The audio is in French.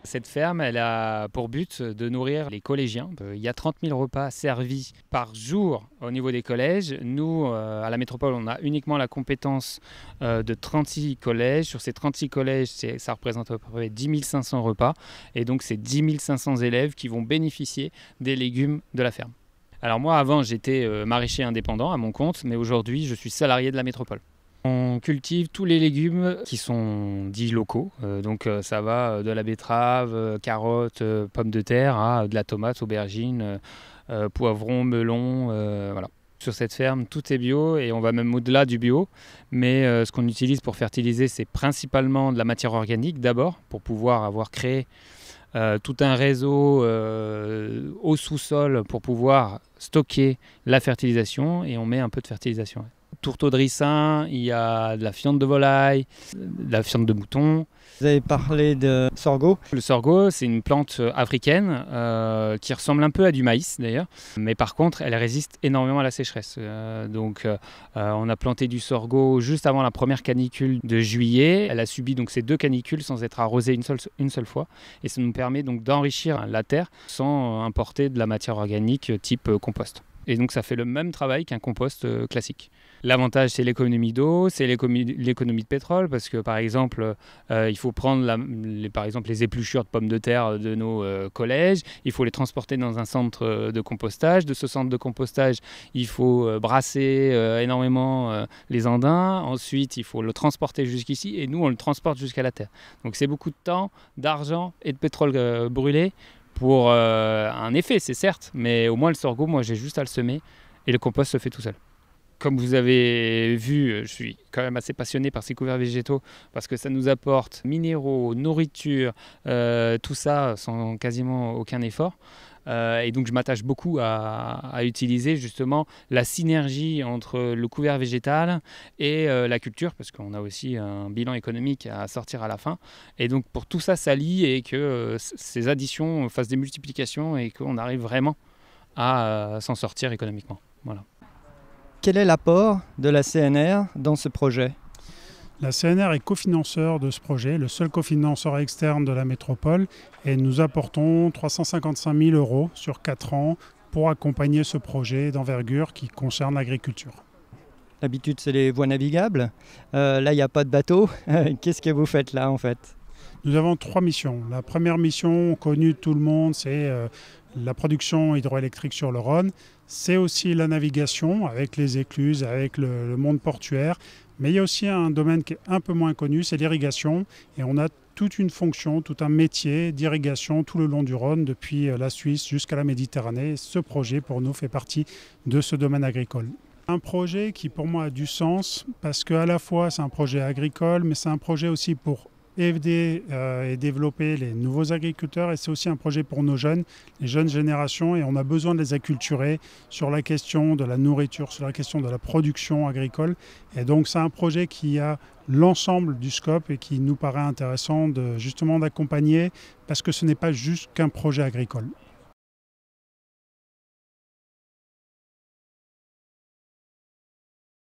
Cette ferme, elle a pour but de nourrir les collégiens. Il y a 30 000 repas servis par jour au niveau des collèges. Nous, à la métropole, on a uniquement la compétence de 36 collèges. Sur ces 36 collèges, ça représente à peu près 10 500 repas. Et donc, c'est 10 500 élèves qui vont bénéficier des légumes de la ferme. Alors moi, avant, j'étais maraîcher indépendant à mon compte, mais aujourd'hui, je suis salarié de la métropole. On cultive tous les légumes qui sont dits locaux, donc ça va de la betterave, carottes, pommes de terre, à de la tomate, aubergine, poivron, melon, voilà. Sur cette ferme, tout est bio et on va même au-delà du bio. Mais ce qu'on utilise pour fertiliser, c'est principalement de la matière organique d'abord, pour pouvoir avoir créé tout un réseau au sous-sol pour pouvoir stocker la fertilisation, et on met un peu de fertilisation. Tourteau de ricin, il y a de la fiente de volaille, de la fiente de mouton. Vous avez parlé de sorgho. Le sorgho, c'est une plante africaine qui ressemble un peu à du maïs d'ailleurs, mais par contre, elle résiste énormément à la sécheresse. On a planté du sorgho juste avant la première canicule de juillet. Elle a subi donc ces 2 canicules sans être arrosée une seule fois, et ça nous permet donc d'enrichir la terre sans importer de la matière organique type compost. Et donc ça fait le même travail qu'un compost classique. L'avantage, c'est l'économie d'eau, c'est l'économie de pétrole, parce que par exemple, il faut prendre par exemple les épluchures de pommes de terre de nos collèges, il faut les transporter dans un centre de compostage. De ce centre de compostage, il faut brasser énormément les andins. Ensuite, il faut le transporter jusqu'ici, et nous, on le transporte jusqu'à la terre. Donc c'est beaucoup de temps, d'argent et de pétrole brûlé pour un effet, c'est certes, mais au moins le sorgho, moi j'ai juste à le semer et le compost se fait tout seul. Comme vous avez vu, je suis quand même assez passionné par ces couverts végétaux parce que ça nous apporte minéraux, nourriture, tout ça sans quasiment aucun effort. Et donc je m'attache beaucoup à utiliser justement la synergie entre le couvert végétal et la culture, parce qu'on a aussi un bilan économique à sortir à la fin. Et donc pour tout ça s'allie et que ces additions fassent des multiplications et qu'on arrive vraiment à s'en sortir économiquement. Voilà. Quel est l'apport de la CNR dans ce projet ? La CNR est cofinanceur de ce projet, le seul cofinanceur externe de la métropole, et nous apportons 355 000 € sur 4 ans pour accompagner ce projet d'envergure qui concerne l'agriculture. D'habitude, c'est les voies navigables. Là, il n'y a pas de bateau. Qu'est-ce que vous faites là, en fait ? Nous avons 3 missions. La première mission, connue de tout le monde, c'est la production hydroélectrique sur le Rhône. C'est aussi la navigation avec les écluses, avec le monde portuaire. Mais il y a aussi un domaine qui est un peu moins connu, c'est l'irrigation. Et on a toute une fonction, tout un métier d'irrigation tout le long du Rhône, depuis la Suisse jusqu'à la Méditerranée. Ce projet, pour nous, fait partie de ce domaine agricole. Un projet qui, pour moi, a du sens parce qu'à la fois, c'est un projet agricole, mais c'est un projet aussi pour aider et développer les nouveaux agriculteurs, et c'est aussi un projet pour nos jeunes, les jeunes générations, et on a besoin de les acculturer sur la question de la nourriture, sur la question de la production agricole. Et donc c'est un projet qui a l'ensemble du scope et qui nous paraît intéressant justement d'accompagner, parce que ce n'est pas juste qu'un projet agricole.